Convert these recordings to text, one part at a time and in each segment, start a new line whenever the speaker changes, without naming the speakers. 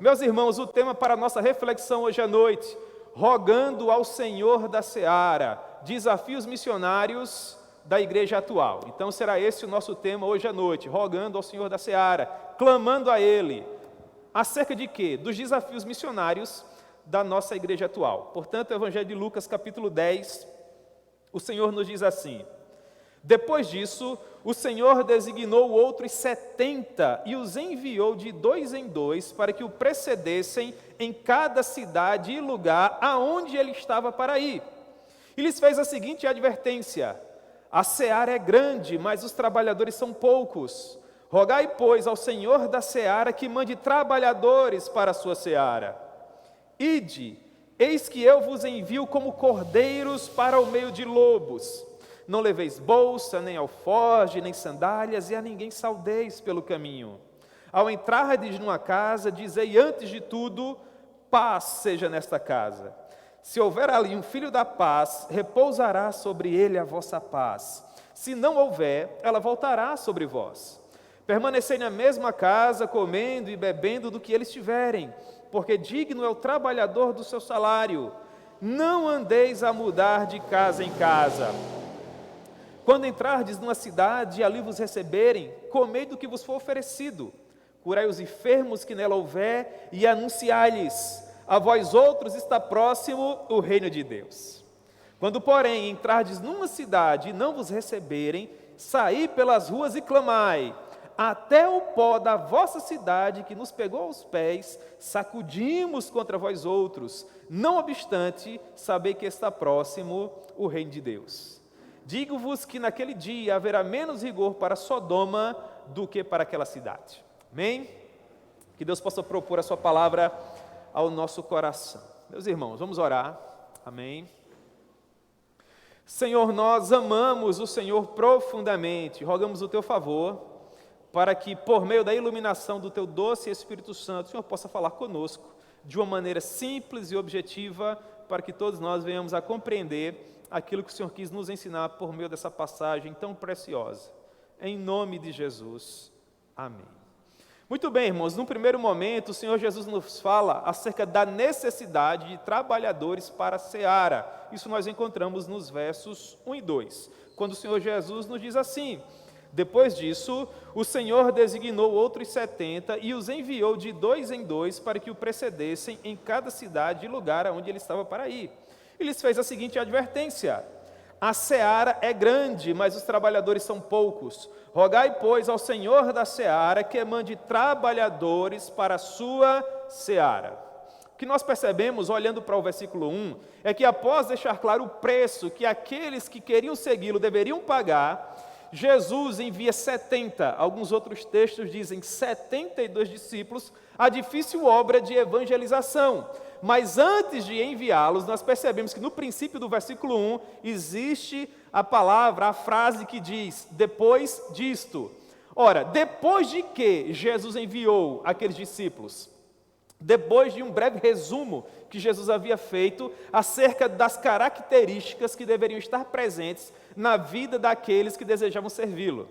Meus irmãos, o tema para a nossa reflexão hoje à noite: rogando ao Senhor da Seara, desafios missionários da igreja atual. Então será esse o nosso tema hoje à noite: rogando ao Senhor da Seara, clamando a Ele. Acerca de quê? Dos desafios missionários da nossa igreja atual. Portanto, o Evangelho de Lucas, capítulo 10, o Senhor nos diz assim: depois disso, o Senhor designou outros 70 e os enviou de 2 em 2 para que o precedessem em cada cidade e lugar aonde ele estava para ir. E lhes fez a seguinte advertência: a seara é grande, mas os trabalhadores são poucos. Rogai, pois, ao Senhor da seara que mande trabalhadores para a sua seara. Ide, eis que eu vos envio como cordeiros para o meio de lobos. Não leveis bolsa, nem alforje, nem sandálias, e a ninguém saudeis pelo caminho. Ao entrardes numa casa, dizei antes de tudo: paz seja nesta casa. Se houver ali um filho da paz, repousará sobre ele a vossa paz. Se não houver, ela voltará sobre vós. Permanecei na mesma casa, comendo e bebendo do que eles tiverem, porque digno é o trabalhador do seu salário. Não andeis a mudar de casa em casa. Quando entrardes numa cidade e ali vos receberem, comei do que vos for oferecido. Curai os enfermos que nela houver e anunciai-lhes: a vós outros está próximo o reino de Deus. Quando, porém, entrardes numa cidade e não vos receberem, saí pelas ruas e clamai: até o pó da vossa cidade que nos pegou aos pés, sacudimos contra vós outros. Não obstante, sabei que está próximo o reino de Deus. Digo-vos que naquele dia haverá menos rigor para Sodoma do que para aquela cidade. Amém? Que Deus possa propor a sua palavra ao nosso coração. Meus irmãos, vamos orar. Amém? Senhor, nós amamos o Senhor profundamente. Rogamos o teu favor para que, por meio da iluminação do teu doce Espírito Santo, o Senhor possa falar conosco de uma maneira simples e objetiva, para que todos nós venhamos a compreender aquilo que o Senhor quis nos ensinar por meio dessa passagem tão preciosa. Em nome de Jesus. Amém. Muito bem, irmãos, num primeiro momento, o Senhor Jesus nos fala acerca da necessidade de trabalhadores para a seara. Isso nós encontramos nos versos 1 e 2, quando o Senhor Jesus nos diz assim: depois disso, o Senhor designou outros 70 e os enviou de 2 em 2 para que o precedessem em cada cidade e lugar aonde ele estava para ir. E lhes fez a seguinte advertência: a seara é grande, mas os trabalhadores são poucos. Rogai, pois, ao Senhor da seara que mande trabalhadores para a sua seara. O que nós percebemos, olhando para o versículo 1, é que após deixar claro o preço que aqueles que queriam segui-lo deveriam pagar, Jesus envia 70, alguns outros textos dizem 72 discípulos, a difícil obra de evangelização. Mas antes de enviá-los, nós percebemos que no princípio do versículo 1, existe a palavra, a frase que diz: depois disto. Ora, depois de que Jesus enviou aqueles discípulos? Depois de um breve resumo que Jesus havia feito acerca das características que deveriam estar presentes na vida daqueles que desejavam servi-lo.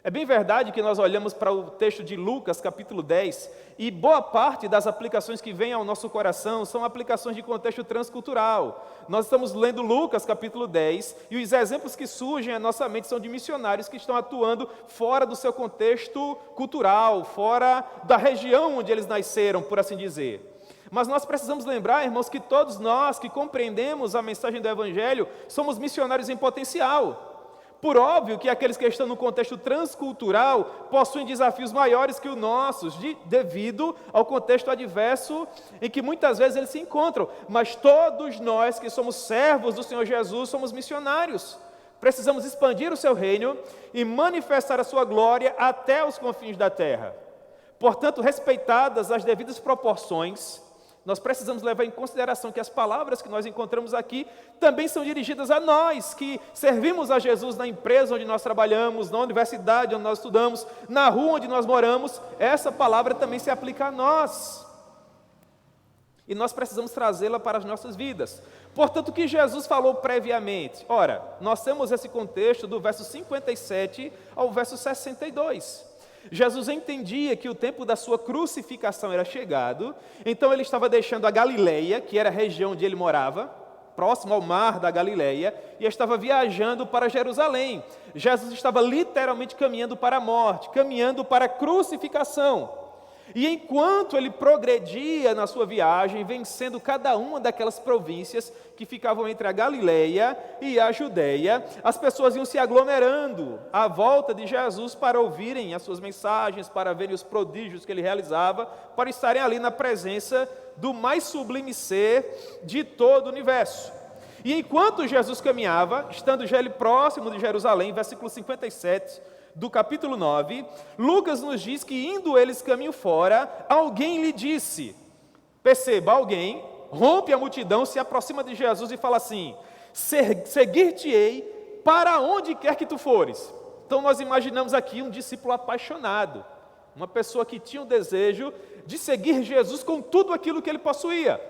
É bem verdade que nós olhamos para o texto de Lucas, capítulo 10, e boa parte das aplicações que vêm ao nosso coração são aplicações de contexto transcultural. Nós estamos lendo Lucas, capítulo 10, e os exemplos que surgem à nossa mente são de missionários que estão atuando fora do seu contexto cultural, fora da região onde eles nasceram, por assim dizer. Mas nós precisamos lembrar, irmãos, que todos nós que compreendemos a mensagem do Evangelho somos missionários em potencial. Por óbvio que aqueles que estão no contexto transcultural possuem desafios maiores que os nossos, devido ao contexto adverso em que muitas vezes eles se encontram. Mas todos nós que somos servos do Senhor Jesus somos missionários. Precisamos expandir o seu reino e manifestar a sua glória até os confins da terra. Portanto, respeitadas as devidas proporções, nós precisamos levar em consideração que as palavras que nós encontramos aqui também são dirigidas a nós, que servimos a Jesus na empresa onde nós trabalhamos, na universidade onde nós estudamos, na rua onde nós moramos. Essa palavra também se aplica a nós. E nós precisamos trazê-la para as nossas vidas. Portanto, o que Jesus falou previamente? Ora, nós temos esse contexto do verso 57 ao verso 62. Jesus entendia que o tempo da sua crucificação era chegado, então ele estava deixando a Galileia, que era a região onde ele morava, próximo ao mar da Galileia, e estava viajando para Jerusalém. Jesus estava literalmente caminhando para a morte, caminhando para a crucificação. E enquanto ele progredia na sua viagem, vencendo cada uma daquelas províncias que ficavam entre a Galileia e a Judeia, as pessoas iam se aglomerando à volta de Jesus para ouvirem as suas mensagens, para verem os prodígios que ele realizava, para estarem ali na presença do mais sublime ser de todo o universo. E enquanto Jesus caminhava, estando já ele próximo de Jerusalém, versículo 57, do capítulo 9, Lucas nos diz que indo eles caminho fora, alguém lhe disse, perceba, alguém rompe a multidão, se aproxima de Jesus e fala assim, seguir-te-ei para onde quer que tu fores. Então nós imaginamos aqui um discípulo apaixonado, uma pessoa que tinha o desejo de seguir Jesus com tudo aquilo que ele possuía.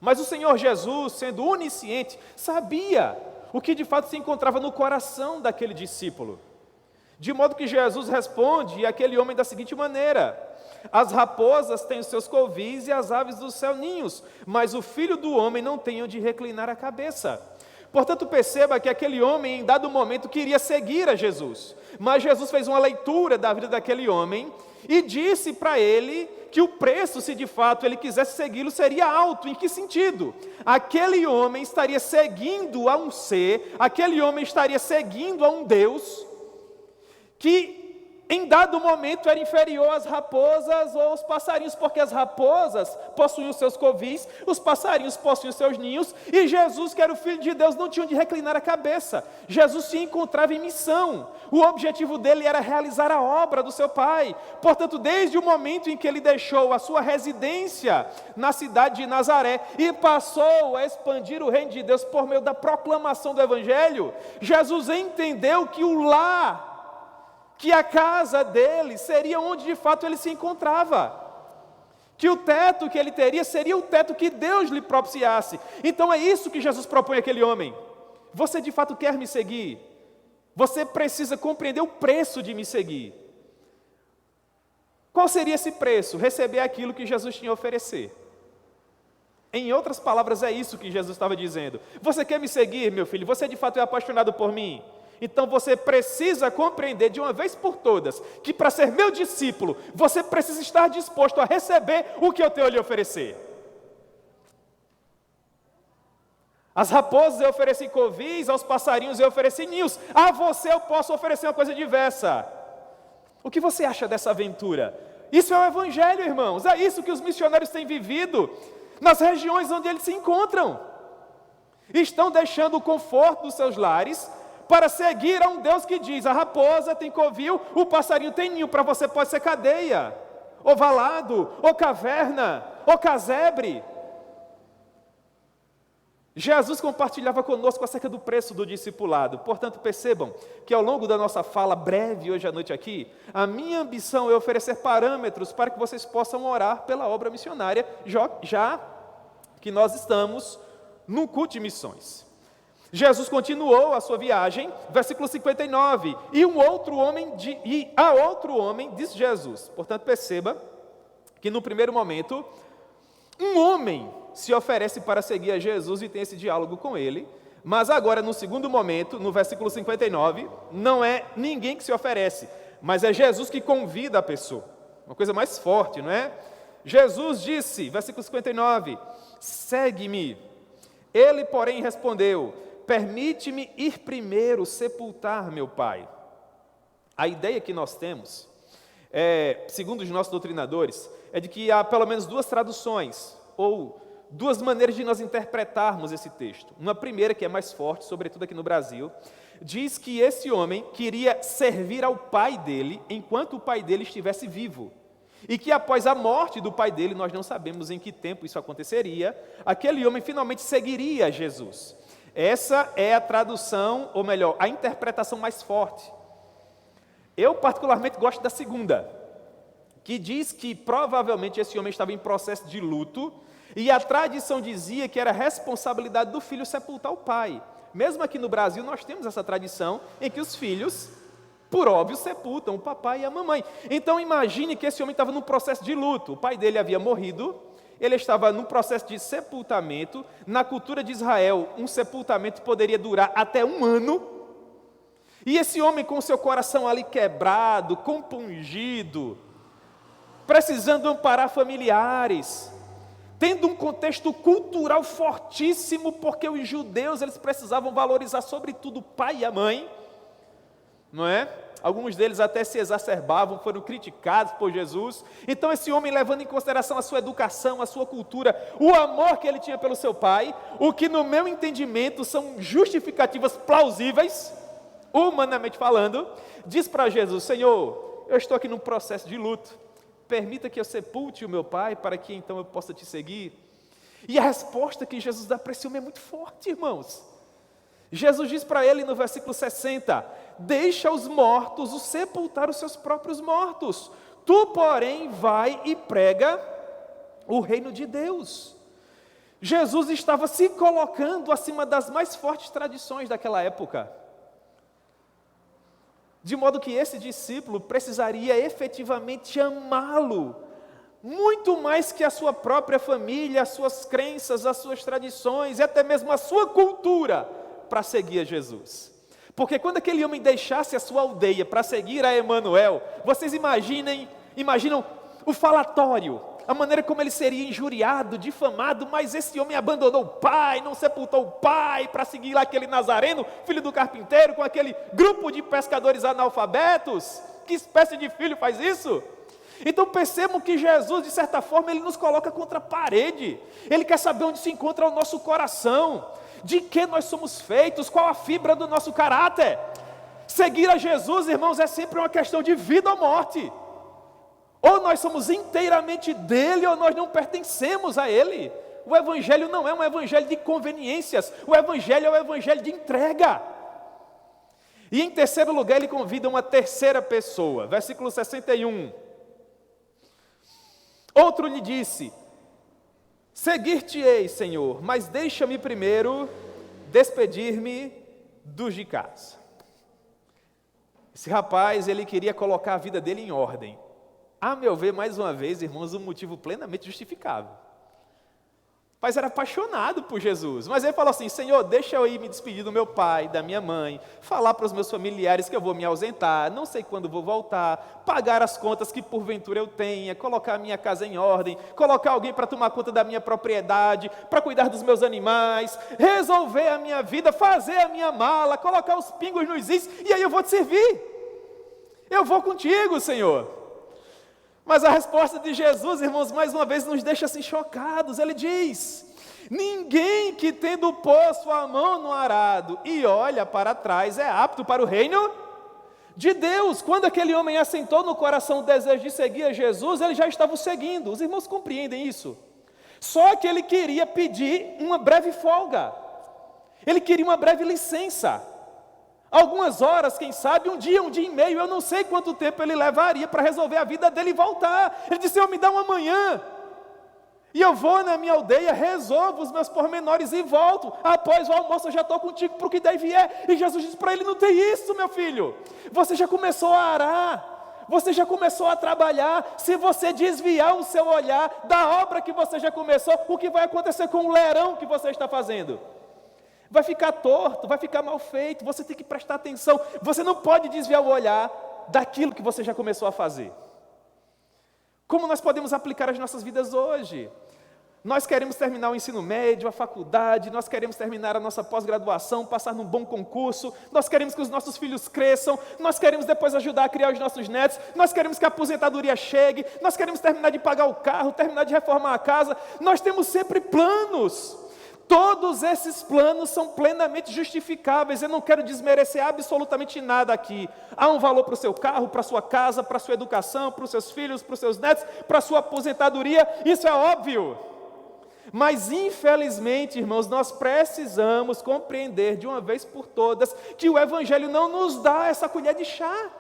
Mas o Senhor Jesus, sendo onisciente, sabia o que de fato se encontrava no coração daquele discípulo. De modo que Jesus responde àquele homem da seguinte maneira, as raposas têm os seus covis e as aves do céu ninhos, mas o Filho do Homem não tem onde reclinar a cabeça. Portanto, perceba que aquele homem, em dado momento, queria seguir a Jesus. Mas Jesus fez uma leitura da vida daquele homem e disse para ele que o preço, se de fato ele quisesse segui-lo, seria alto. Em que sentido? Aquele homem estaria seguindo a um ser, aquele homem estaria seguindo a um Deus que em dado momento era inferior às raposas ou aos passarinhos, porque as raposas possuíam os seus covis, os passarinhos possuíam os seus ninhos, e Jesus, que era o Filho de Deus, não tinha onde reclinar a cabeça. Jesus se encontrava em missão, o objetivo dele era realizar a obra do seu Pai. Portanto, desde o momento em que ele deixou a sua residência na cidade de Nazaré e passou a expandir o reino de Deus por meio da proclamação do Evangelho, Jesus entendeu que o lar, que a casa dele seria onde de fato ele se encontrava, que o teto que ele teria seria o teto que Deus lhe propiciasse. Então é isso que Jesus propõe àquele homem. Você de fato quer me seguir? Você precisa compreender o preço de me seguir. Qual seria esse preço? Receber aquilo que Jesus tinha a oferecer. Em outras palavras, é isso que Jesus estava dizendo. Você quer me seguir, meu filho? Você de fato é apaixonado por mim? Então você precisa compreender de uma vez por todas que para ser meu discípulo, você precisa estar disposto a receber o que eu tenho a lhe oferecer. As raposas eu ofereci covis, aos passarinhos eu ofereci ninhos, a você eu posso oferecer uma coisa diversa. O que você acha dessa aventura? Isso é o Evangelho, irmãos, é isso que os missionários têm vivido nas regiões onde eles se encontram. Estão deixando o conforto dos seus lares para seguir a um Deus que diz, a raposa tem covil, o passarinho tem ninho, para você pode ser cadeia, ou valado, ou caverna, ou casebre. Jesus compartilhava conosco acerca do preço do discipulado. Portanto, percebam que ao longo da nossa fala breve hoje à noite aqui, a minha ambição é oferecer parâmetros para que vocês possam orar pela obra missionária, já que nós estamos num culto de missões. Jesus continuou a sua viagem, versículo 59, e a outro homem, disse Jesus. Portanto, perceba que no primeiro momento, um homem se oferece para seguir a Jesus e tem esse diálogo com ele, mas agora no segundo momento, no versículo 59, não é ninguém que se oferece, mas é Jesus que convida a pessoa. Uma coisa mais forte, não é? Jesus disse, versículo 59, segue-me. Ele, porém, respondeu, permite-me ir primeiro sepultar meu pai. A ideia que nós temos, segundo os nossos doutrinadores, é de que há pelo menos duas traduções, ou duas maneiras de nós interpretarmos esse texto. Uma primeira, que é mais forte, sobretudo aqui no Brasil, diz que esse homem queria servir ao pai dele enquanto o pai dele estivesse vivo. E que após a morte do pai dele, nós não sabemos em que tempo isso aconteceria, aquele homem finalmente seguiria Jesus. Essa é a tradução, ou melhor, a interpretação mais forte. Eu particularmente gosto da segunda, que diz que provavelmente esse homem estava em processo de luto, e a tradição dizia que era responsabilidade do filho sepultar o pai. Mesmo aqui no Brasil nós temos essa tradição em que os filhos Por óbvio, sepultam o papai e a mamãe. Então imagine que esse homem estava num processo de luto. O pai dele havia morrido, ele estava num processo de sepultamento. Na cultura de Israel, um sepultamento poderia durar até 1 ano. E esse homem com seu coração ali quebrado, compungido, precisando amparar familiares, tendo um contexto cultural fortíssimo, porque os judeus eles precisavam valorizar sobretudo o pai e a mãe, não é? Alguns deles até se exacerbavam, foram criticados por Jesus. Então esse homem, levando em consideração a sua educação, a sua cultura, o amor que ele tinha pelo seu pai, o que no meu entendimento são justificativas plausíveis, humanamente falando, diz para Jesus: Senhor, eu estou aqui num processo de luto, permita que eu sepulte o meu pai, para que então eu possa te seguir. E a resposta que Jesus dá para esse homem é muito forte, irmãos. Jesus diz para ele no versículo 60, deixa os mortos os sepultar os seus próprios mortos, tu porém vai e prega o reino de Deus. Jesus estava se colocando acima das mais fortes tradições daquela época, de modo que esse discípulo precisaria efetivamente amá-lo, muito mais que a sua própria família, as suas crenças, as suas tradições e até mesmo a sua cultura, para seguir a Jesus. Porque quando aquele homem deixasse a sua aldeia para seguir a Emanuel, vocês imaginam o falatório, a maneira como ele seria injuriado, difamado, mas esse homem abandonou o pai, não sepultou o pai para seguir lá aquele nazareno, filho do carpinteiro, com aquele grupo de pescadores analfabetos. Que espécie de filho faz isso? Então percebam que Jesus, de certa forma, ele nos coloca contra a parede. Ele quer saber onde se encontra o nosso coração, de que nós somos feitos, qual a fibra do nosso caráter. Seguir a Jesus, irmãos, é sempre uma questão de vida ou morte. Ou nós somos inteiramente dele, ou nós não pertencemos a ele. O evangelho não é um evangelho de conveniências, o evangelho é um evangelho de entrega. E em terceiro lugar, ele convida uma terceira pessoa, versículo 61. Outro lhe disse: seguir-te-ei, Senhor, mas deixa-me primeiro despedir-me dos de casa. Esse rapaz, ele queria colocar a vida dele em ordem. A meu ver, mais uma vez, irmãos, um motivo plenamente justificável. O rapaz era apaixonado por Jesus, mas ele falou assim: Senhor, deixa eu ir me despedir do meu pai, da minha mãe, falar para os meus familiares que eu vou me ausentar, não sei quando vou voltar, pagar as contas que porventura eu tenha, colocar a minha casa em ordem, colocar alguém para tomar conta da minha propriedade, para cuidar dos meus animais, resolver a minha vida, fazer a minha mala, colocar os pingos nos is, e aí eu vou te servir. Eu vou contigo, Senhor. Mas a resposta de Jesus, irmãos, mais uma vez nos deixa assim chocados. Ele diz: ninguém que tendo posto a mão no arado e olha para trás é apto para o reino de Deus. Quando aquele homem assentou no coração o desejo de seguir a Jesus, ele já estava o seguindo. Os irmãos compreendem isso? Só que ele queria pedir uma breve folga. Ele queria uma breve licença. Algumas horas, quem sabe, um dia e meio, eu não sei quanto tempo ele levaria para resolver a vida dele e voltar. Ele disse: Senhor, me dá uma manhã, e eu vou na minha aldeia, resolvo os meus pormenores e volto. Após o almoço eu já estou contigo para o que daí vier. E Jesus disse para ele: não tem isso, meu filho. Você já começou a arar, você já começou a trabalhar. Se você desviar o seu olhar da obra que você já começou, o que vai acontecer com o leirão que você está fazendo? Vai ficar torto, vai ficar mal feito, você tem que prestar atenção. Você não pode desviar o olhar daquilo que você já começou a fazer. Como nós podemos aplicar as nossas vidas hoje? Nós queremos terminar o ensino médio, a faculdade, nós queremos terminar a nossa pós-graduação, passar num bom concurso, nós queremos que os nossos filhos cresçam, nós queremos depois ajudar a criar os nossos netos, nós queremos que a aposentadoria chegue, nós queremos terminar de pagar o carro, terminar de reformar a casa. Nós temos sempre planos. Todos esses planos são plenamente justificáveis. Eu não quero desmerecer absolutamente nada aqui. Há um valor para o seu carro, para a sua casa, para a sua educação, para os seus filhos, para os seus netos, para a sua aposentadoria. Isso é óbvio. Mas infelizmente, irmãos, nós precisamos compreender de uma vez por todas que o Evangelho não nos dá essa colher de chá.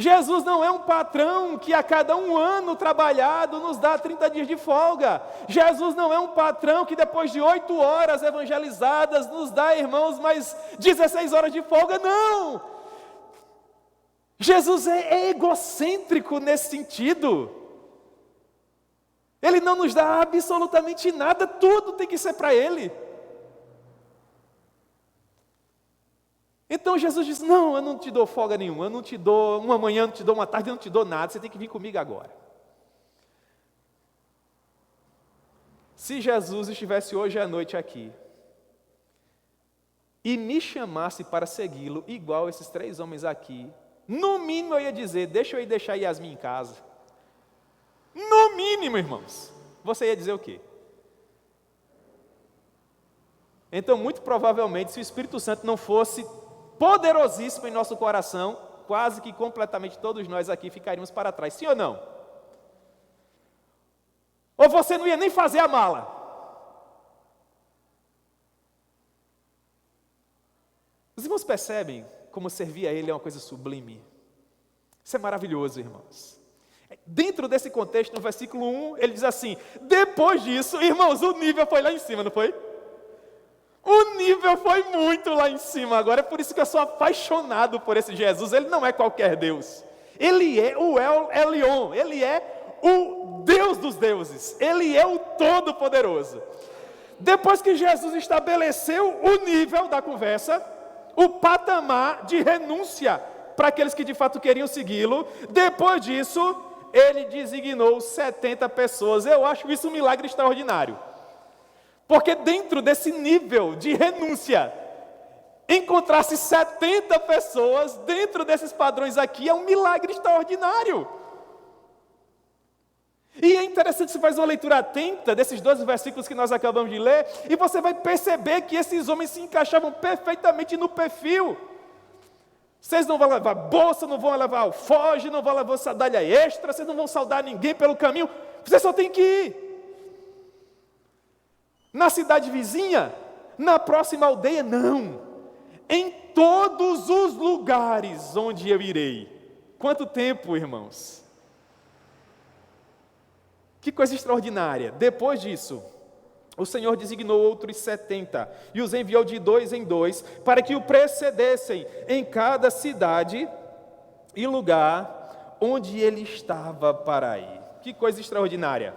Jesus não é um patrão que a cada 1 ano trabalhado nos dá 30 dias de folga. Jesus não é um patrão que depois de 8 horas evangelizadas nos dá, irmãos, mais 16 horas de folga. Não! Jesus é egocêntrico nesse sentido. Ele não nos dá absolutamente nada, tudo tem que ser para Ele. Então Jesus diz, não, eu não te dou folga nenhuma, eu não te dou uma manhã, não te dou uma tarde, eu não te dou nada, você tem que vir comigo agora. Se Jesus estivesse hoje à noite aqui, e me chamasse para segui-lo, igual esses 3 homens aqui, no mínimo eu ia dizer, deixa eu ir deixar Yasmin em casa. No mínimo, irmãos. Você ia dizer o quê? Então, muito provavelmente, se o Espírito Santo não fosse poderosíssimo em nosso coração, quase que completamente todos nós aqui ficaríamos para trás. Sim ou não? Ou você não ia nem fazer a mala? Os irmãos percebem como servir a Ele é uma coisa sublime? Isso é maravilhoso, irmãos. Dentro desse contexto, no versículo 1, ele diz assim, depois disso, irmãos, o nível foi lá em cima, não foi? O nível foi muito lá em cima. Agora é por isso que eu sou apaixonado por esse Jesus. Ele não é qualquer Deus. Ele é o El Elyon. Ele é o Deus dos deuses. Ele é o Todo-Poderoso. Depois que Jesus estabeleceu o nível da conversa, o patamar de renúncia para aqueles que de fato queriam segui-lo, depois disso, ele designou 70 pessoas. Eu acho isso um milagre extraordinário. Porque dentro desse nível de renúncia, encontrar-se 70 pessoas dentro desses padrões aqui é um milagre extraordinário. E é interessante, você faz uma leitura atenta desses 12 versículos que nós acabamos de ler, e você vai perceber que esses homens se encaixavam perfeitamente no perfil. Vocês não vão levar bolsa, não vão levar alforje, não vão levar sandália extra, vocês não vão saudar ninguém pelo caminho, vocês só têm que ir. Na cidade vizinha, na próxima aldeia, não. Em todos os lugares onde eu irei. Quanto tempo, irmãos? Que coisa extraordinária. Depois disso, o Senhor designou outros 70 e os enviou de 2 em 2 para que o precedessem em cada cidade e lugar onde ele estava para ir. Que coisa extraordinária.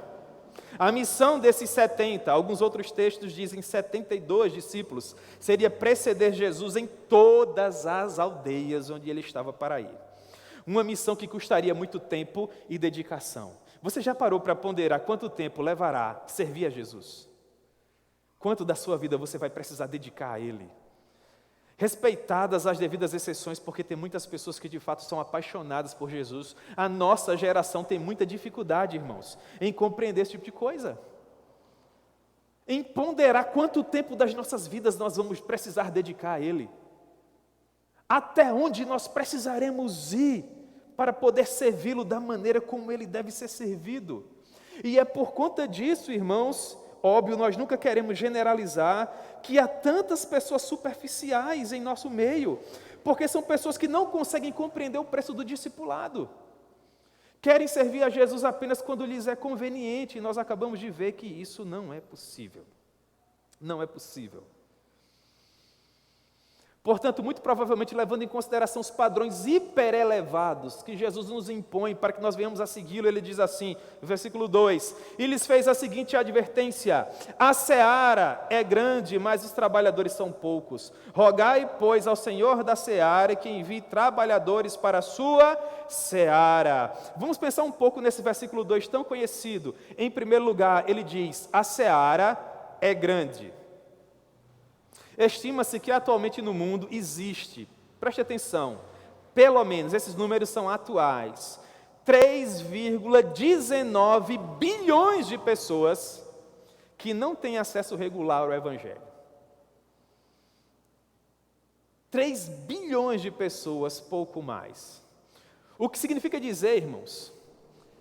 A missão desses 70, alguns outros textos dizem 72 discípulos, seria preceder Jesus em todas as aldeias onde ele estava para ir. Uma missão que custaria muito tempo e dedicação. Você já parou para ponderar quanto tempo levará servir a Jesus? Quanto da sua vida você vai precisar dedicar a Ele? Respeitadas as devidas exceções, porque tem muitas pessoas que de fato são apaixonadas por Jesus. A nossa geração tem muita dificuldade, irmãos, em compreender esse tipo de coisa. Em ponderar quanto tempo das nossas vidas nós vamos precisar dedicar a Ele. Até onde nós precisaremos ir para poder servi-lo da maneira como Ele deve ser servido. E é por conta disso, irmãos, óbvio, nós nunca queremos generalizar que há tantas pessoas superficiais em nosso meio, porque são pessoas que não conseguem compreender o preço do discipulado. Querem servir a Jesus apenas quando lhes é conveniente, e nós acabamos de ver que isso não é possível. Não é possível. Portanto, muito provavelmente levando em consideração os padrões hiperelevados que Jesus nos impõe para que nós venhamos a segui-lo, ele diz assim, versículo 2, e lhes fez a seguinte advertência, a seara é grande, mas os trabalhadores são poucos. Rogai, pois, ao Senhor da seara que envie trabalhadores para a sua seara. Vamos pensar um pouco nesse versículo 2 tão conhecido. Em primeiro lugar, ele diz, a seara é grande. Estima-se que atualmente no mundo existe, preste atenção, pelo menos esses números são atuais, 3,19 bilhões de pessoas que não têm acesso regular ao Evangelho. 3 bilhões de pessoas, pouco mais. O que significa dizer, irmãos,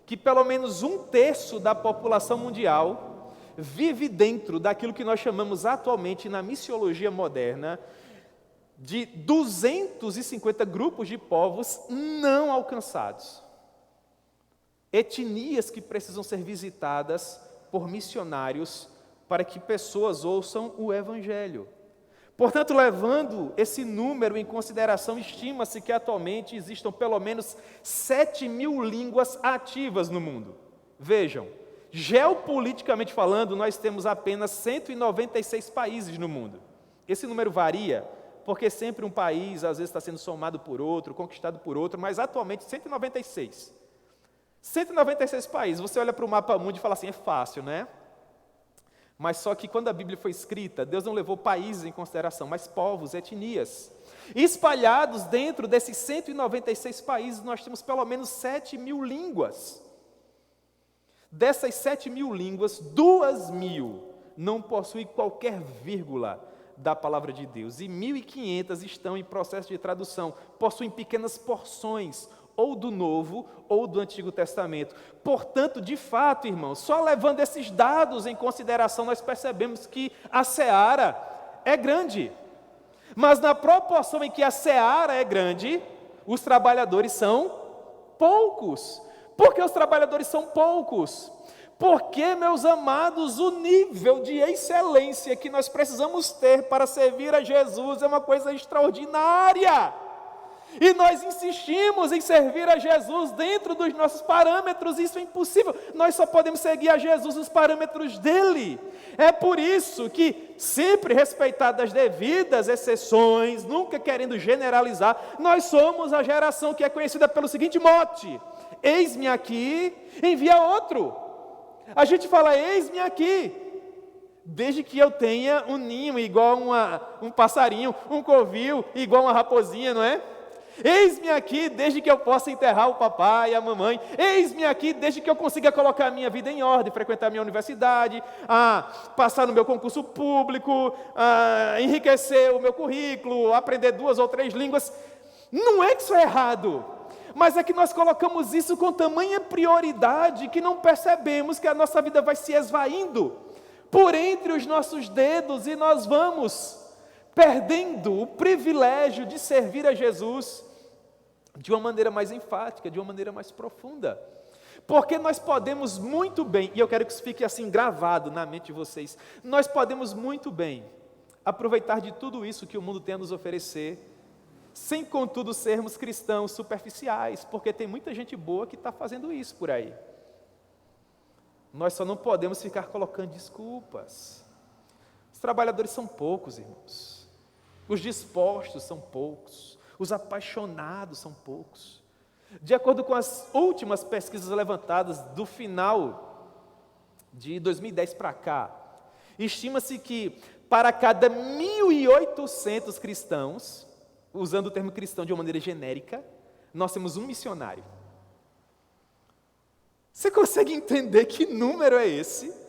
que pelo menos 1/3 da população mundial vive dentro daquilo que nós chamamos atualmente na missiologia moderna de 250 grupos de povos não alcançados. Etnias que precisam ser visitadas por missionários para que pessoas ouçam o Evangelho. Portanto, levando esse número em consideração, estima-se que atualmente existam pelo menos 7.000 línguas ativas no mundo. Vejam, geopoliticamente falando, nós temos apenas 196 países no mundo. Esse número varia, porque sempre um país, às vezes, está sendo somado por outro, conquistado por outro, mas atualmente 196. 196 países. Você olha para o mapa mundo e fala assim, é fácil, né? Mas só que quando a Bíblia foi escrita, Deus não levou países em consideração, mas povos, etnias. Espalhados dentro desses 196 países, nós temos pelo menos 7.000 línguas. Dessas 7.000 línguas, 2.000 não possuem qualquer vírgula da palavra de Deus. E 1.500 estão em processo de tradução, possuem pequenas porções, ou do Novo ou do Antigo Testamento. Portanto, de fato, irmãos, só levando esses dados em consideração, nós percebemos que a seara é grande. Mas na proporção em que a seara é grande, os trabalhadores são poucos. Por que os trabalhadores são poucos? Porque, meus amados, o nível de excelência que nós precisamos ter para servir a Jesus é uma coisa extraordinária. E nós insistimos em servir a Jesus dentro dos nossos parâmetros, isso é impossível. Nós só podemos seguir a Jesus nos parâmetros dele. É por isso que, sempre respeitadas as devidas exceções, nunca querendo generalizar, nós somos a geração que é conhecida pelo seguinte mote: eis-me aqui, envia outro. A gente fala, eis-me aqui, desde que eu tenha um ninho igual um passarinho, um covil igual uma raposinha, não é? Eis-me aqui desde que eu possa enterrar o papai e a mamãe. Eis-me aqui desde que eu consiga colocar a minha vida em ordem, frequentar a minha universidade, passar no meu concurso público, enriquecer o meu currículo, aprender 2 ou 3 línguas. Não é que isso é errado, mas é que nós colocamos isso com tamanha prioridade que não percebemos que a nossa vida vai se esvaindo por entre os nossos dedos e nós vamos perdendo o privilégio de servir a Jesus de uma maneira mais enfática, de uma maneira mais profunda. Porque nós podemos muito bem, e eu quero que isso fique assim gravado na mente de vocês, nós podemos muito bem aproveitar de tudo isso que o mundo tem a nos oferecer, sem contudo sermos cristãos superficiais, porque tem muita gente boa que está fazendo isso por aí. Nós só não podemos ficar colocando desculpas. Os trabalhadores são poucos, irmãos. Os dispostos são poucos. Os apaixonados são poucos. De acordo com as últimas pesquisas levantadas do final de 2010 para cá, estima-se que para cada 1.800 cristãos, usando o termo cristão de uma maneira genérica, nós temos um missionário. Você consegue entender que número é esse?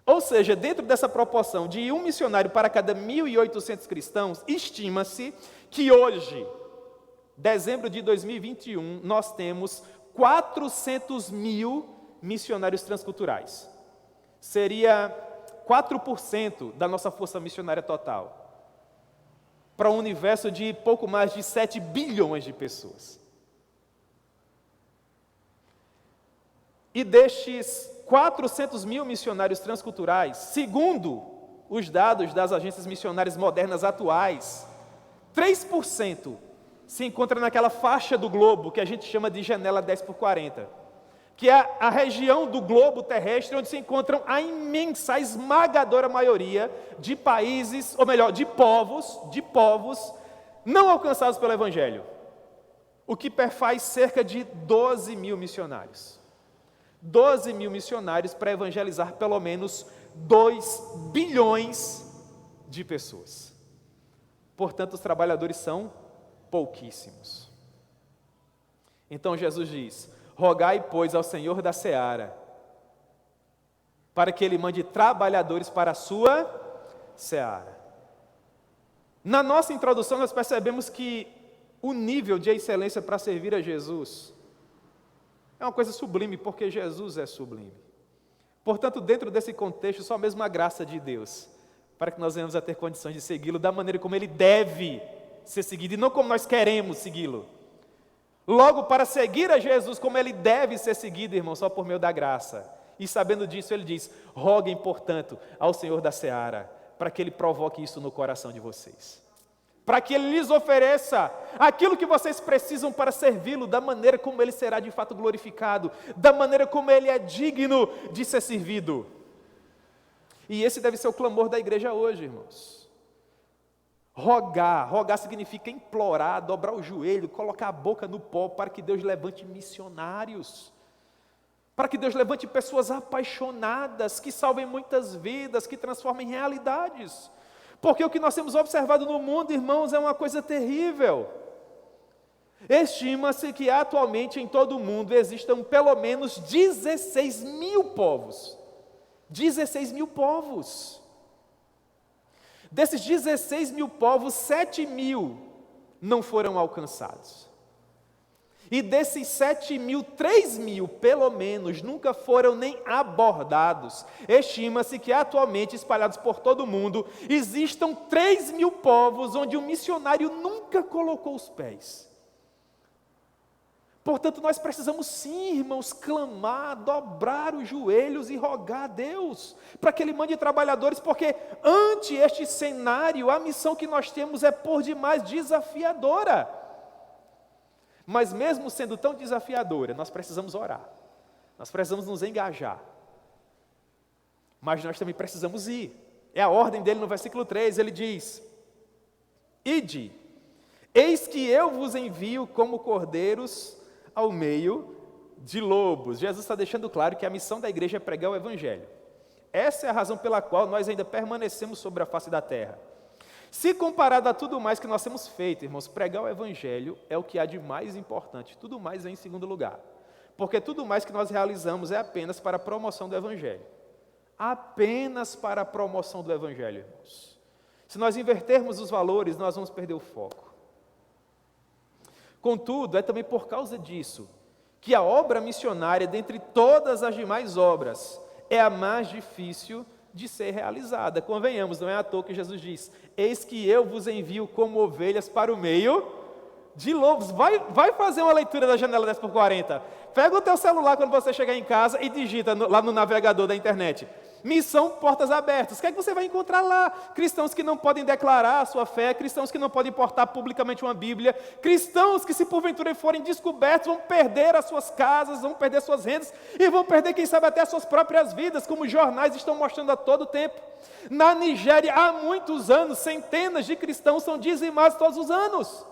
Ou seja, dentro dessa proporção de um missionário para cada 1.800 cristãos, estima-se que hoje, dezembro de 2021, nós temos 400.000 missionários transculturais. Seria 4% da nossa força missionária total, para um universo de pouco mais de 7 bilhões de pessoas. E destes 400.000 missionários transculturais, segundo os dados das agências missionárias modernas atuais, 3% se encontra naquela faixa do globo que a gente chama de janela 10/40, que é a região do globo terrestre onde se encontram a imensa, a esmagadora maioria de países, ou melhor, de povos não alcançados pelo Evangelho, o que perfaz cerca de 12.000 missionários. 12.000 missionários para evangelizar pelo menos 2 bilhões de pessoas. Portanto, os trabalhadores são pouquíssimos. Então Jesus diz: rogai, pois, ao Senhor da seara, para que Ele mande trabalhadores para a sua seara. Na nossa introdução, nós percebemos que o nível de excelência para servir a Jesus é uma coisa sublime, porque Jesus é sublime. Portanto, dentro desse contexto, só mesmo a graça de Deus, para que nós venhamos a ter condições de segui-lo da maneira como Ele deve ser seguido, e não como nós queremos segui-lo. Logo, para seguir a Jesus como Ele deve ser seguido, irmão, só por meio da graça. E sabendo disso, Ele diz: roguem, portanto, ao Senhor da seara, para que Ele provoque isso no coração de vocês. Para que Ele lhes ofereça aquilo que vocês precisam para servi-lo, da maneira como Ele será de fato glorificado, da maneira como Ele é digno de ser servido. E esse deve ser o clamor da igreja hoje, irmãos. Rogar significa implorar, dobrar o joelho, colocar a boca no pó para que Deus levante missionários, para que Deus levante pessoas apaixonadas, que salvem muitas vidas, que transformem realidades. Porque o que nós temos observado no mundo, irmãos, é uma coisa terrível. Estima-se que atualmente em todo o mundo existam pelo menos 16 mil povos. 16 mil povos. Desses 16 mil povos, 7 mil não foram alcançados. E desses 7 mil, 3 mil, pelo menos, nunca foram nem abordados. Estima-se que atualmente, espalhados por todo o mundo, existam 3 mil povos onde um missionário nunca colocou os pés. Portanto, nós precisamos sim, irmãos, clamar, dobrar os joelhos e rogar a Deus, para que Ele mande trabalhadores, porque ante este cenário, a missão que nós temos é por demais desafiadora. Mas mesmo sendo tão desafiadora, nós precisamos orar, nós precisamos nos engajar, mas nós também precisamos ir. É a ordem dele no versículo 3, ele diz: Ide, eis que eu vos envio como cordeiros ao meio de lobos. Jesus está deixando claro que a missão da igreja é pregar o evangelho. Essa é a razão pela qual nós ainda permanecemos sobre a face da terra. Se comparado a tudo mais que nós temos feito, irmãos, pregar o evangelho é o que há de mais importante, tudo mais vem em segundo lugar. Porque tudo mais que nós realizamos é apenas para a promoção do evangelho. Apenas para a promoção do evangelho, irmãos. Se nós invertermos os valores, nós vamos perder o foco. Contudo, é também por causa disso que a obra missionária, dentre todas as demais obras, é a mais difícil de ser realizada. Convenhamos, não é à toa que Jesus diz: eis que eu vos envio como ovelhas para o meio de lobos. Vai fazer uma leitura da janela 10x40. Pega o teu celular quando você chegar em casa e digita lá no navegador da internet: Missão Portas Abertas. O que é que você vai encontrar lá? Cristãos que não podem declarar a sua fé, cristãos que não podem portar publicamente uma Bíblia, cristãos que, se porventura forem descobertos, vão perder as suas casas, vão perder suas rendas e vão perder, quem sabe, até as suas próprias vidas, como os jornais estão mostrando a todo tempo. Na Nigéria, há muitos anos, centenas de cristãos são dizimados todos os anos.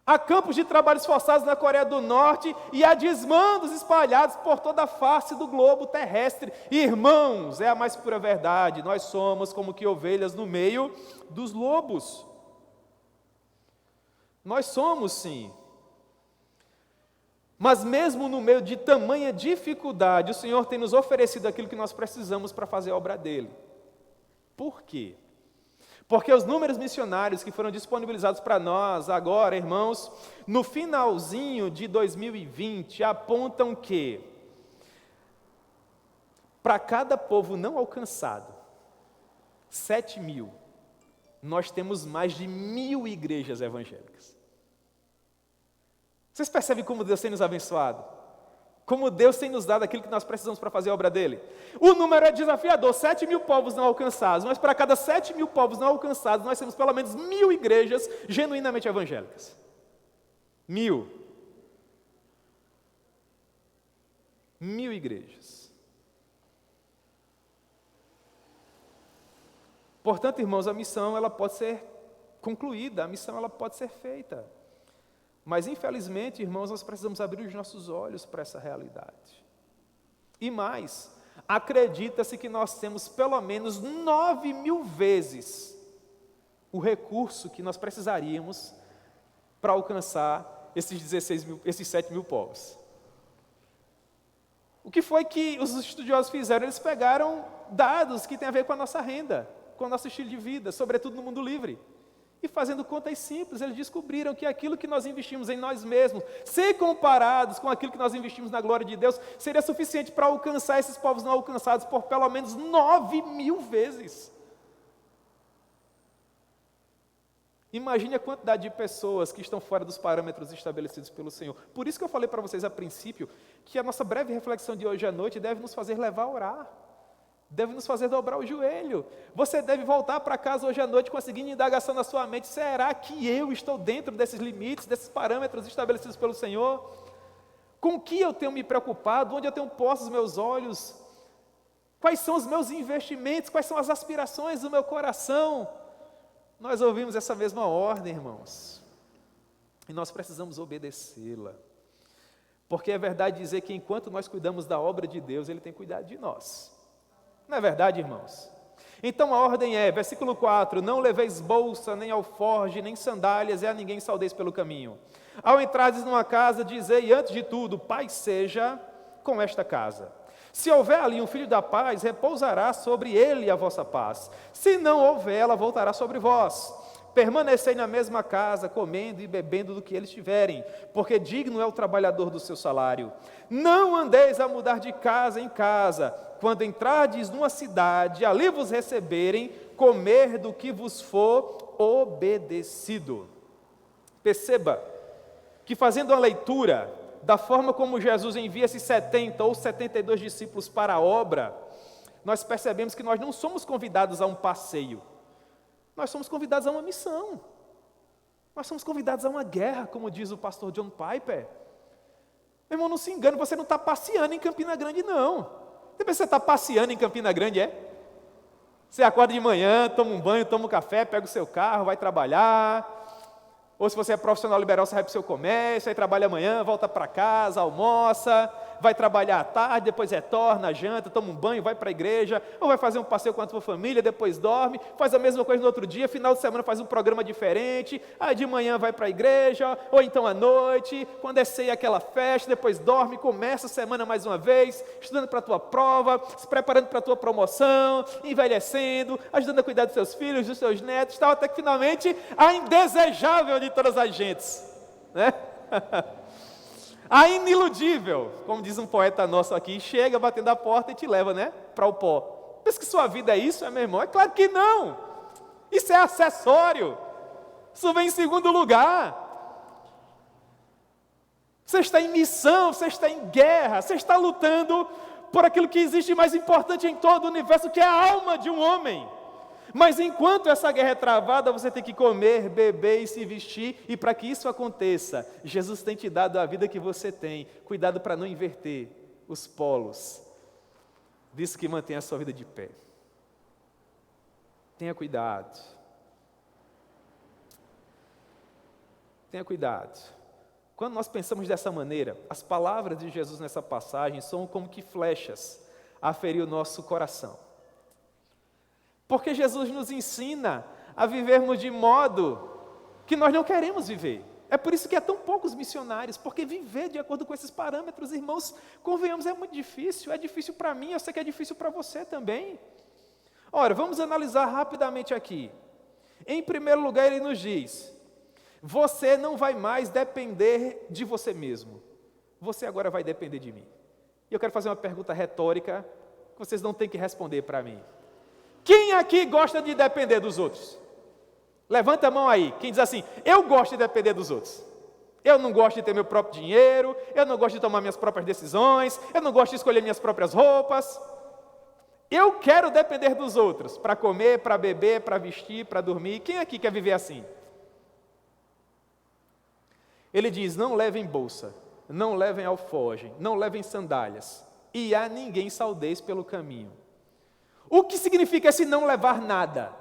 Há campos de trabalhos forçados na Coreia do Norte e há desmandos espalhados por toda a face do globo terrestre. Irmãos, é a mais pura verdade, nós somos como que ovelhas no meio dos lobos. Nós somos, sim. Mas mesmo no meio de tamanha dificuldade, o Senhor tem nos oferecido aquilo que nós precisamos para fazer a obra dele. Por quê? Porque os números missionários que foram disponibilizados para nós agora, irmãos, no finalzinho de 2020, apontam que, para cada povo não alcançado, 7 mil, nós temos mais de 1.000 igrejas evangélicas. Vocês percebem como Deus tem nos abençoado? Como Deus tem nos dado aquilo que nós precisamos para fazer a obra dele. O número é desafiador, 7 mil povos não alcançados, mas para cada 7 mil povos não alcançados, nós temos pelo menos 1.000 igrejas genuinamente evangélicas. 1.000. 1.000 igrejas. Portanto, irmãos, a missão ela pode ser concluída, a missão ela pode ser feita. Mas, infelizmente, irmãos, nós precisamos abrir os nossos olhos para essa realidade. E mais, acredita-se que nós temos pelo menos 9.000 vezes o recurso que nós precisaríamos para alcançar esses 7 mil povos. O que foi que os estudiosos fizeram? Eles pegaram dados que têm a ver com a nossa renda, com o nosso estilo de vida, sobretudo no mundo livre. E fazendo contas simples, eles descobriram que aquilo que nós investimos em nós mesmos, se comparados com aquilo que nós investimos na glória de Deus, seria suficiente para alcançar esses povos não alcançados por pelo menos 9.000 vezes. Imagine a quantidade de pessoas que estão fora dos parâmetros estabelecidos pelo Senhor. Por isso que eu falei para vocês a princípio, que a nossa breve reflexão de hoje à noite deve nos fazer levar a orar. deve nos fazer dobrar o joelho. Você deve voltar para casa hoje à noite com a seguinte indagação na sua mente: será que eu estou dentro desses limites, desses parâmetros estabelecidos pelo Senhor? Com o que eu tenho me preocupado? Onde eu tenho posto os meus olhos? Quais são os meus investimentos? Quais são as aspirações do meu coração? Nós ouvimos essa mesma ordem, irmãos, e nós precisamos obedecê-la, porque é verdade dizer que enquanto nós cuidamos da obra de Deus, Ele tem cuidado de nós. Não é verdade, irmãos? Então a ordem é, versículo 4, não leveis bolsa, nem alforge, nem sandálias, e a ninguém saudeis pelo caminho. Ao entrardes numa casa, dizei antes de tudo, paz seja com esta casa. Se houver ali um filho da paz, repousará sobre ele a vossa paz. Se não houver, ela voltará sobre vós. Permanecei na mesma casa, comendo e bebendo do que eles tiverem, porque digno é o trabalhador do seu salário. Não andeis a mudar de casa em casa. Quando entrardes numa cidade, ali vos receberem, comer do que vos for obedecido. Perceba que, fazendo a leitura da forma como Jesus envia esses 70 ou 72 discípulos para a obra, nós percebemos que nós não somos convidados a um passeio, nós somos convidados a uma missão, nós somos convidados a uma guerra, como diz o pastor John Piper. Meu irmão, não se engane, você não está passeando em Campina Grande, não. Depois você está passeando em Campina Grande, é? Você acorda de manhã, toma um banho, toma um café, pega o seu carro, vai trabalhar. Ou se você é profissional liberal, você vai para o seu comércio, aí trabalha amanhã, volta para casa, almoça, vai trabalhar à tarde, depois retorna, janta, toma um banho, vai para a igreja, ou vai fazer um passeio com a sua família, depois dorme, faz a mesma coisa no outro dia, final de semana faz um programa diferente, aí de manhã vai para a igreja, ou então à noite, quando é ceia aquela festa, depois dorme, começa a semana mais uma vez, estudando para a tua prova, se preparando para a tua promoção, envelhecendo, ajudando a cuidar dos seus filhos, dos seus netos, tal, até que finalmente a indesejável de todas as gentes, né? A iniludível, como diz um poeta nosso aqui, chega batendo a porta e te leva, né, para o pó. Pensa que sua vida é isso, meu irmão? É claro que não. Isso é acessório. Isso vem em segundo lugar. Você está em missão, você está em guerra, você está lutando por aquilo que existe mais importante em todo o universo, que é a alma de um homem. Mas enquanto essa guerra é travada, você tem que comer, beber e se vestir, e para que isso aconteça, Jesus tem te dado a vida que você tem. Cuidado para não inverter os polos disso que mantém a sua vida de pé. Tenha cuidado. Tenha cuidado. Quando nós pensamos dessa maneira, as palavras de Jesus nessa passagem são como que flechas a ferir o nosso coração. Porque Jesus nos ensina a vivermos de modo que nós não queremos viver. É por isso que há tão poucos missionários, porque viver de acordo com esses parâmetros, irmãos, convenhamos, é muito difícil. É difícil para mim, eu sei que é difícil para você também. Ora, vamos analisar rapidamente aqui. Em primeiro lugar, ele nos diz: você não vai mais depender de você mesmo. Você agora vai depender de mim. E eu quero fazer uma pergunta retórica, que vocês não têm que responder para mim. Quem aqui gosta de depender dos outros? Levanta a mão aí, quem diz assim: eu gosto de depender dos outros. Eu não gosto de ter meu próprio dinheiro, eu não gosto de tomar minhas próprias decisões, eu não gosto de escolher minhas próprias roupas. Eu quero depender dos outros, para comer, para beber, para vestir, para dormir. Quem aqui quer viver assim? Ele diz: não levem bolsa, não levem alforje, não levem sandálias, e a ninguém saudeis pelo caminho. O que significa esse não levar nada?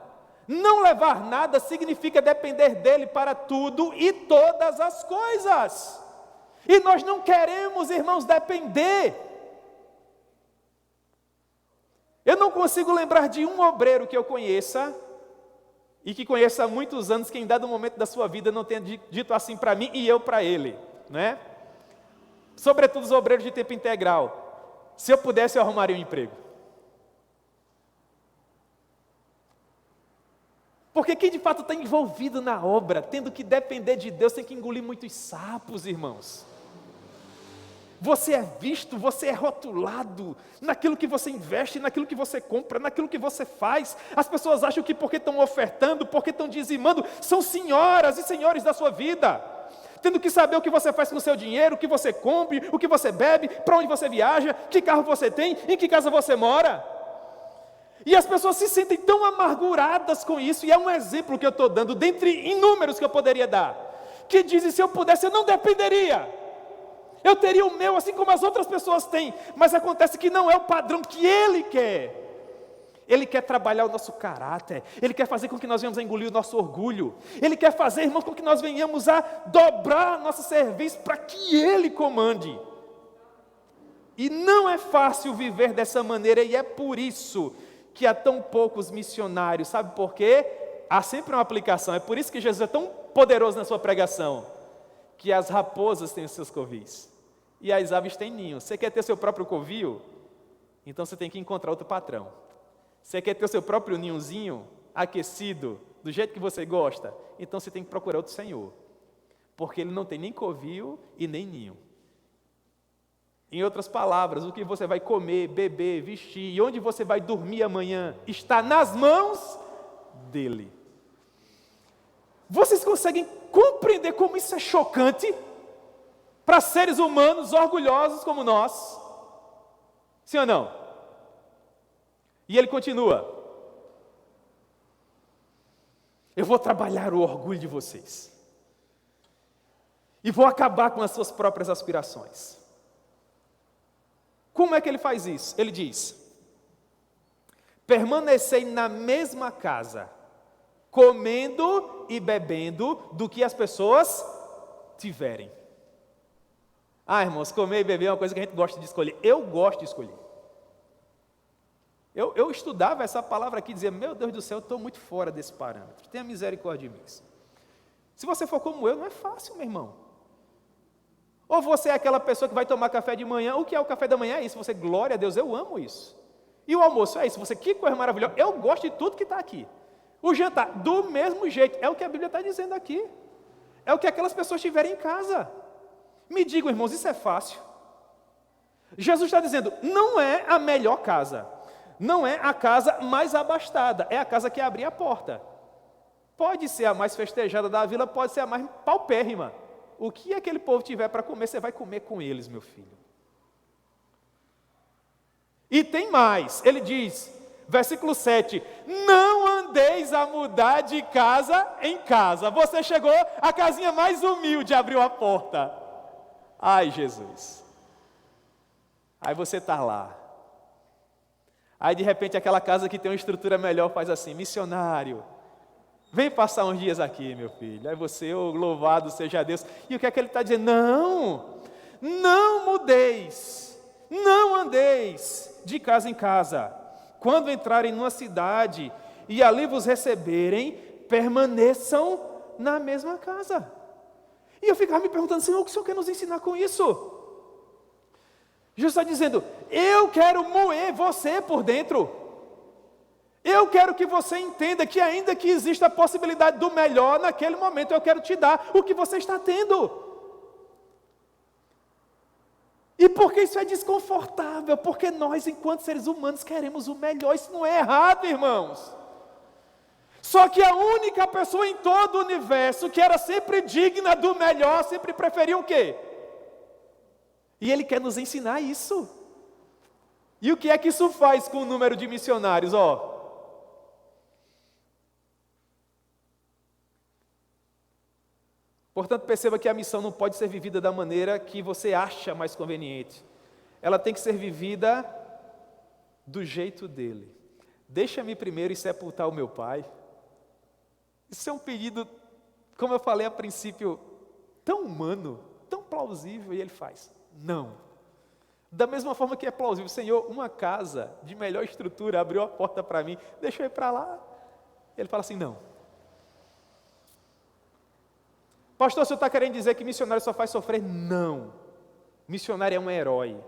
Não levar nada significa depender dele para tudo e todas as coisas. E nós não queremos, irmãos, depender. Eu não consigo lembrar de um obreiro que eu conheça, e que conheça há muitos anos, que em dado momento da sua vida não tenha dito assim para mim e eu para ele, né? Sobretudo os obreiros de tempo integral: se eu pudesse, eu arrumaria um emprego. Porque quem de fato está envolvido na obra, tendo que depender de Deus, tem que engolir muitos sapos, irmãos. Você é visto, você é rotulado naquilo que você investe, naquilo que você compra, naquilo que você faz. As pessoas acham que porque estão ofertando, porque estão dizimando, são senhoras e senhores da sua vida, tendo que saber o que você faz com o seu dinheiro, o que você compra, o que você bebe, para onde você viaja, que carro você tem, em que casa você mora. E as pessoas se sentem tão amarguradas com isso, e é um exemplo que eu estou dando, dentre inúmeros que eu poderia dar, que dizem, se eu pudesse, eu não dependeria, eu teria o meu, assim como as outras pessoas têm, mas acontece que não é o padrão que Ele quer. Ele quer trabalhar o nosso caráter, Ele quer fazer com que nós venhamos a engolir o nosso orgulho, Ele quer fazer, irmãos, com que nós venhamos a dobrar nosso serviço para que Ele comande. E não é fácil viver dessa maneira, e é por isso que há tão poucos missionários. Sabe por quê? Há sempre uma aplicação. É por isso que Jesus é tão poderoso na sua pregação, que as raposas têm os seus covis e as aves têm ninhos. Você quer ter seu próprio covil? Então você tem que encontrar outro patrão. Você quer ter o seu próprio ninhozinho aquecido, do jeito que você gosta? Então você tem que procurar outro Senhor, porque Ele não tem nem covil e nem ninho. Em outras palavras, o que você vai comer, beber, vestir e onde você vai dormir amanhã está nas mãos dEle. Vocês conseguem compreender como isso é chocante para seres humanos orgulhosos como nós? Sim ou não? E ele continua: eu vou trabalhar o orgulho de vocês e vou acabar com as suas próprias aspirações. Como é que ele faz isso? Ele diz: permanecei na mesma casa, comendo e bebendo do que as pessoas tiverem. Ah, irmãos, comer e beber é uma coisa que a gente gosta de escolher. Eu gosto de escolher. Eu estudava essa palavra aqui e dizia, meu Deus do céu, eu estou muito fora desse parâmetro. Tenha misericórdia de mim. Se você for como eu, não é fácil, meu irmão. Ou você é aquela pessoa que vai tomar café de manhã. O que é o café da manhã? É isso. Você, glória a Deus, eu amo isso. E o almoço é isso. Você, que coisa maravilhosa. Eu gosto de tudo que está aqui. O jantar, do mesmo jeito. É o que a Bíblia está dizendo aqui. É o que aquelas pessoas tiverem em casa. Me digam, irmãos, isso é fácil? Jesus está dizendo, não é a melhor casa. Não é a casa mais abastada. É a casa que abria a porta. Pode ser a mais festejada da vila, pode ser a mais paupérrima. O que aquele povo tiver para comer, você vai comer com eles, meu filho. E tem mais, ele diz, versículo 7, não andeis a mudar de casa em casa. Você chegou, a casinha mais humilde abriu a porta. Ai, Jesus. Aí você está lá. Aí de repente aquela casa que tem uma estrutura melhor faz assim, missionário, vem passar uns dias aqui, meu filho. Aí você, oh, louvado seja Deus. E o que é que ele está dizendo? Não mudeis, não andeis de casa em casa. Quando entrarem numa cidade e ali vos receberem, permaneçam na mesma casa. E eu ficava me perguntando, Senhor, o que o Senhor quer nos ensinar com isso? Jesus está dizendo, eu quero moer você por dentro. Eu quero que você entenda que ainda que exista a possibilidade do melhor, naquele momento eu quero te dar o que você está tendo. E por que isso é desconfortável? Porque nós, enquanto seres humanos, queremos o melhor. Isso não é errado, irmãos. Só que a única pessoa em todo o universo que era sempre digna do melhor, sempre preferia o quê? E ele quer nos ensinar isso. E o que é que isso faz com o número de missionários? Portanto, perceba que a missão não pode ser vivida da maneira que você acha mais conveniente. Ela tem que ser vivida do jeito dele. Deixa-me primeiro sepultar o meu pai. Isso é um pedido, como eu falei a princípio, tão humano, tão plausível, e ele faz. Não. Da mesma forma que é plausível, Senhor, uma casa de melhor estrutura abriu a porta para mim, deixa eu ir para lá. Ele fala assim, não. Pastor, o senhor está querendo dizer que missionário só faz sofrer? Não. Missionário é um herói,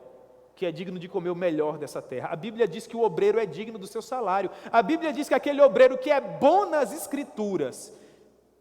que é digno de comer o melhor dessa terra. A Bíblia diz que o obreiro é digno do seu salário. A Bíblia diz que aquele obreiro que é bom nas escrituras,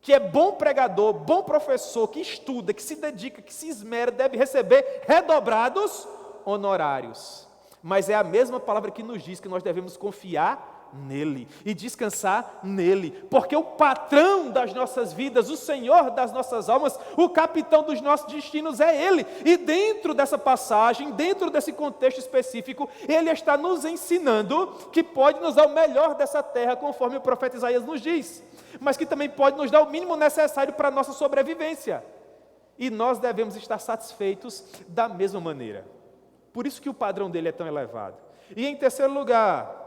que é bom pregador, bom professor, que estuda, que se dedica, que se esmera, deve receber redobrados honorários. Mas é a mesma palavra que nos diz que nós devemos confiar nele e descansar nele, porque o patrão das nossas vidas, o Senhor das nossas almas, o capitão dos nossos destinos é Ele. E dentro dessa passagem, dentro desse contexto específico, Ele está nos ensinando que pode nos dar o melhor dessa terra, conforme o profeta Isaías nos diz, mas que também pode nos dar o mínimo necessário para a nossa sobrevivência. E nós devemos estar satisfeitos da mesma maneira. Por isso que o padrão dele é tão elevado. E em terceiro lugar,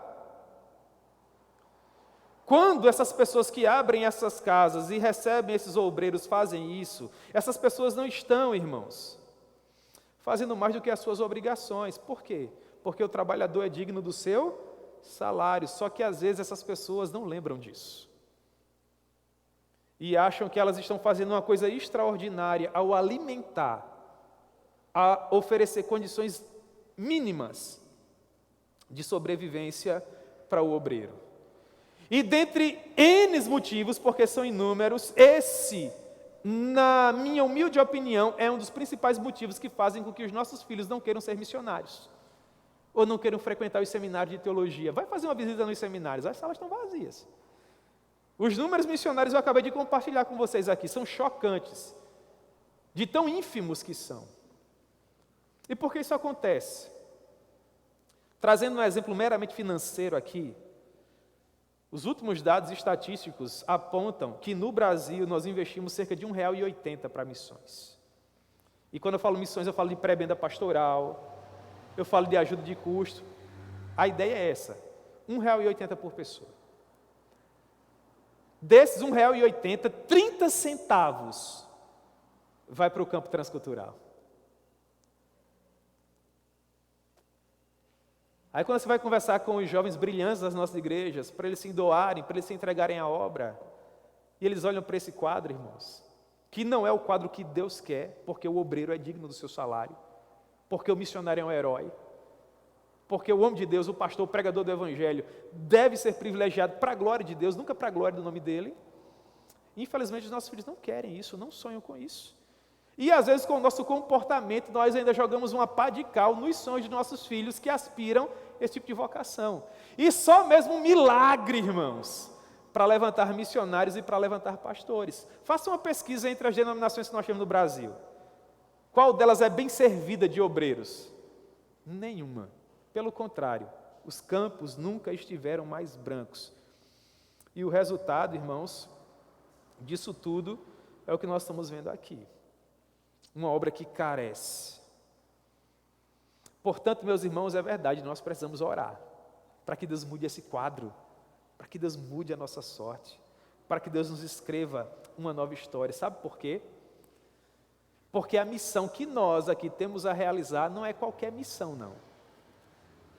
quando essas pessoas que abrem essas casas e recebem esses obreiros fazem isso, essas pessoas não estão, irmãos, fazendo mais do que as suas obrigações. Por quê? Porque o trabalhador é digno do seu salário, só que às vezes essas pessoas não lembram disso. E acham que elas estão fazendo uma coisa extraordinária ao alimentar, a oferecer condições mínimas de sobrevivência para o obreiro. E dentre N motivos, porque são inúmeros, esse, na minha humilde opinião, é um dos principais motivos que fazem com que os nossos filhos não queiram ser missionários, ou não queiram frequentar os seminários de teologia. Vai fazer uma visita nos seminários, as salas estão vazias. Os números missionários eu acabei de compartilhar com vocês aqui, são chocantes, de tão ínfimos que são. E por que isso acontece? Trazendo um exemplo meramente financeiro aqui, os últimos dados estatísticos apontam que no Brasil nós investimos cerca de R$ 1,80 para missões. E quando eu falo missões, eu falo de pré-venda pastoral, eu falo de ajuda de custo. A ideia é essa, R$ 1,80 por pessoa. Desses R$ 1,80, 30 centavos vai para o campo transcultural. Aí quando você vai conversar com os jovens brilhantes das nossas igrejas, para eles se doarem, para eles se entregarem à obra, e eles olham para esse quadro, irmãos, que não é o quadro que Deus quer, porque o obreiro é digno do seu salário, porque o missionário é um herói, porque o homem de Deus, o pastor, o pregador do evangelho, deve ser privilegiado para a glória de Deus, nunca para a glória do nome dele. Infelizmente os nossos filhos não querem isso, não sonham com isso. E às vezes com o nosso comportamento nós ainda jogamos uma pá de cal nos sonhos de nossos filhos que aspiram esse tipo de vocação. E só mesmo um milagre, irmãos, para levantar missionários e para levantar pastores. Faça uma pesquisa entre as denominações que nós temos no Brasil. Qual delas é bem servida de obreiros? Nenhuma. Pelo contrário, os campos nunca estiveram mais brancos. E o resultado, irmãos, disso tudo é o que nós estamos vendo aqui. Uma obra que carece. Portanto, meus irmãos, é verdade, nós precisamos orar para que Deus mude esse quadro, para que Deus mude a nossa sorte, para que Deus nos escreva uma nova história. Sabe por quê? Porque a missão que nós aqui temos a realizar não é qualquer missão, não.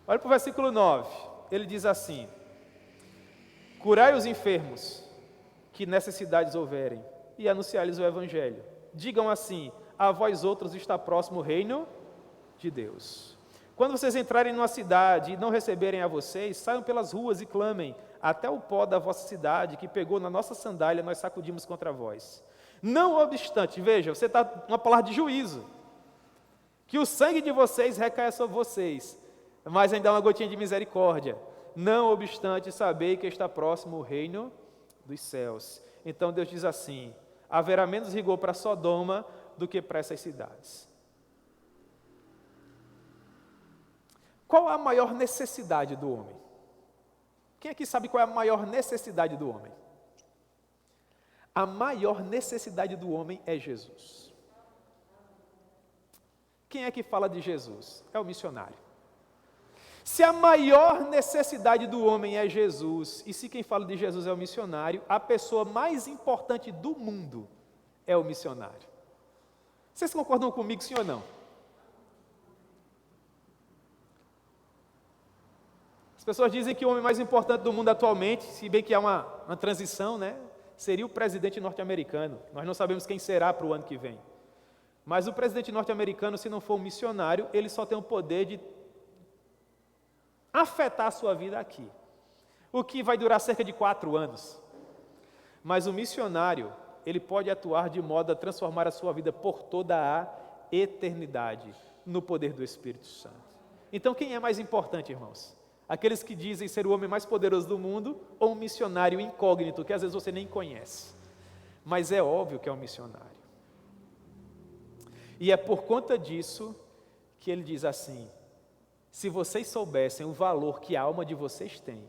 Olha para o versículo 9, ele diz assim: curai os enfermos, que necessidades houverem, e anunciai-lhes o evangelho. Digam assim: a vós outros está próximo o reino de Deus. Quando vocês entrarem numa cidade e não receberem a vocês, saiam pelas ruas e clamem: até o pó da vossa cidade, que pegou na nossa sandália, nós sacudimos contra vós. Não obstante, veja, você está numa palavra de juízo, que o sangue de vocês recaia sobre vocês, mas ainda há uma gotinha de misericórdia. Não obstante, sabei que está próximo o reino dos céus. Então Deus diz assim: haverá menos rigor para Sodoma do que para essas cidades. Qual a maior necessidade do homem? Quem aqui sabe qual é a maior necessidade do homem? A maior necessidade do homem é Jesus. Quem é que fala de Jesus? É o missionário. Se a maior necessidade do homem é Jesus, e se quem fala de Jesus é o missionário, a pessoa mais importante do mundo é o missionário. Vocês concordam comigo, sim ou não? As pessoas dizem que o homem mais importante do mundo atualmente, se bem que há uma transição, né, seria o presidente norte-americano. Nós não sabemos quem será para o ano que vem. Mas o presidente norte-americano, se não for um missionário, ele só tem o poder de afetar a sua vida aqui, o que vai durar cerca de 4 anos. Mas o missionário, ele pode atuar de modo a transformar a sua vida por toda a eternidade, no poder do Espírito Santo. Então, quem é mais importante, irmãos? Aqueles que dizem ser o homem mais poderoso do mundo, ou um missionário incógnito, que às vezes você nem conhece. Mas é óbvio que é um missionário. E é por conta disso que ele diz assim: se vocês soubessem o valor que a alma de vocês tem,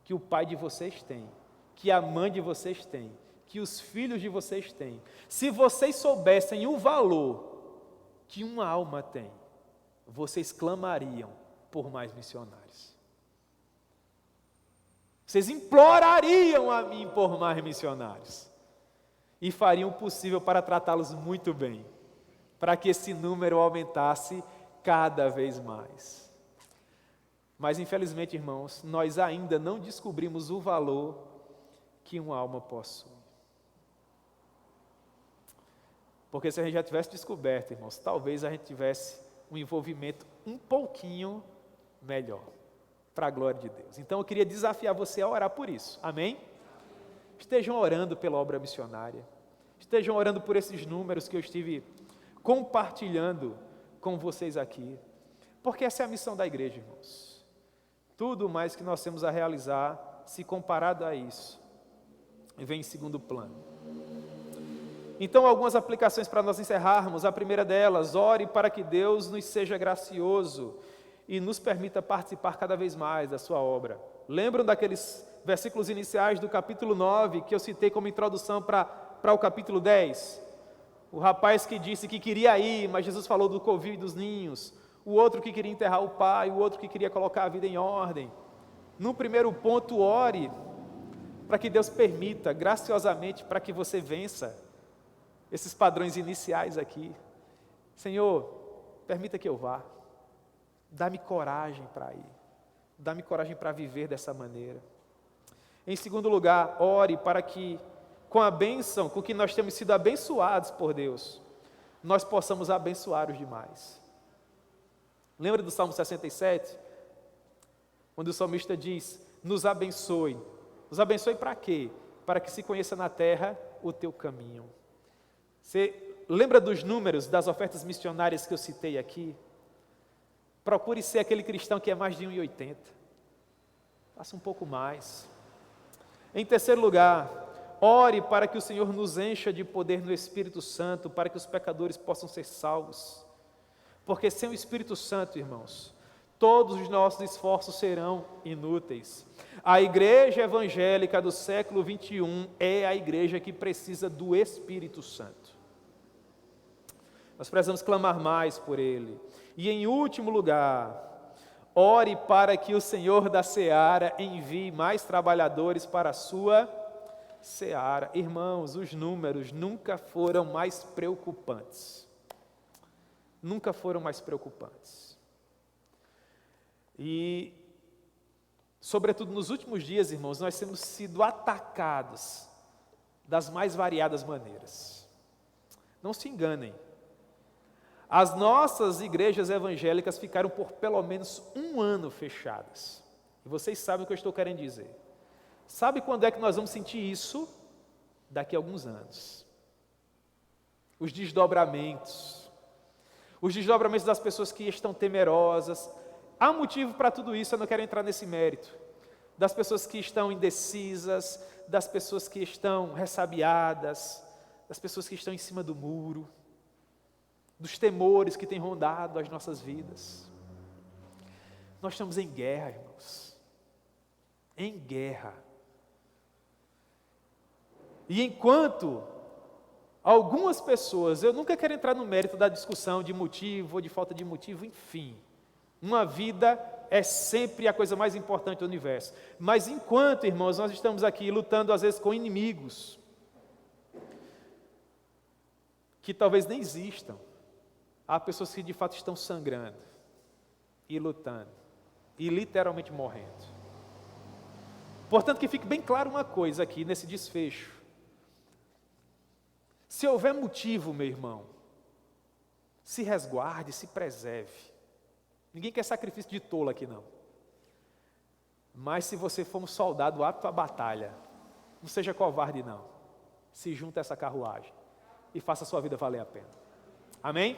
que o pai de vocês tem, que a mãe de vocês tem, que os filhos de vocês têm, se vocês soubessem o valor que uma alma tem, vocês clamariam por mais missionários. Vocês implorariam a mim por mais missionários. E fariam o possível para tratá-los muito bem, para que esse número aumentasse cada vez mais. Mas infelizmente, irmãos, nós ainda não descobrimos o valor que uma alma possui. Porque se a gente já tivesse descoberto, irmãos, talvez a gente tivesse um envolvimento um pouquinho melhor, para a glória de Deus. Então eu queria desafiar você a orar por isso, amém? Estejam orando pela obra missionária, estejam orando por esses números que eu estive compartilhando com vocês aqui, porque essa é a missão da igreja, irmãos. Tudo mais que nós temos a realizar, se comparado a isso, vem em segundo plano. Então, algumas aplicações para nós encerrarmos. A primeira delas: ore para que Deus nos seja gracioso e nos permita participar cada vez mais da sua obra. Lembram daqueles versículos iniciais do capítulo 9, que eu citei como introdução para o capítulo 10? O rapaz que disse que queria ir, mas Jesus falou do covil e dos ninhos. O outro que queria enterrar o pai, o outro que queria colocar a vida em ordem. No primeiro ponto, ore para que Deus permita, graciosamente, para que você vença esses padrões iniciais aqui. Senhor, permita que eu vá. Dá-me coragem para ir. Dá-me coragem para viver dessa maneira. Em segundo lugar, ore para que, com a bênção, com que nós temos sido abençoados por Deus, nós possamos abençoar os demais. Lembra do Salmo 67? Onde o salmista diz: nos abençoe. Nos abençoe para quê? Para que se conheça na terra o teu caminho. Você lembra dos números das ofertas missionárias que eu citei aqui? Procure ser aquele cristão que é mais de 1,80. Faça um pouco mais. Em terceiro lugar, ore para que o Senhor nos encha de poder no Espírito Santo, para que os pecadores possam ser salvos. Porque sem o Espírito Santo, irmãos, todos os nossos esforços serão inúteis. A igreja evangélica do século 21 é a igreja que precisa do Espírito Santo. Nós precisamos clamar mais por Ele. E em último lugar, ore para que o Senhor da seara envie mais trabalhadores para a sua seara. Irmãos, os números nunca foram mais preocupantes. Nunca foram mais preocupantes. E, sobretudo nos últimos dias, irmãos, nós temos sido atacados das mais variadas maneiras. Não se enganem. As nossas igrejas evangélicas ficaram por pelo menos 1 ano fechadas. E vocês sabem o que eu estou querendo dizer. Sabe quando é que nós vamos sentir isso? Daqui a alguns anos. Os desdobramentos das pessoas que estão temerosas. Há motivo para tudo isso, eu não quero entrar nesse mérito. Das pessoas que estão indecisas, das pessoas que estão ressabiadas, das pessoas que estão em cima do muro, dos temores que têm rondado as nossas vidas. Nós estamos em guerra, irmãos. Em guerra. E enquanto algumas pessoas, eu nunca quero entrar no mérito da discussão de motivo ou de falta de motivo, enfim. Uma vida é sempre a coisa mais importante do universo. Mas enquanto, irmãos, nós estamos aqui lutando às vezes com inimigos que talvez nem existam, há pessoas que de fato estão sangrando e lutando e literalmente morrendo. Portanto, que fique bem claro uma coisa aqui nesse desfecho. Se houver motivo, meu irmão, se resguarde, se preserve. Ninguém quer sacrifício de tolo aqui, não. Mas se você for um soldado apto à batalha, não seja covarde, não. Se junte a essa carruagem e faça a sua vida valer a pena. Amém?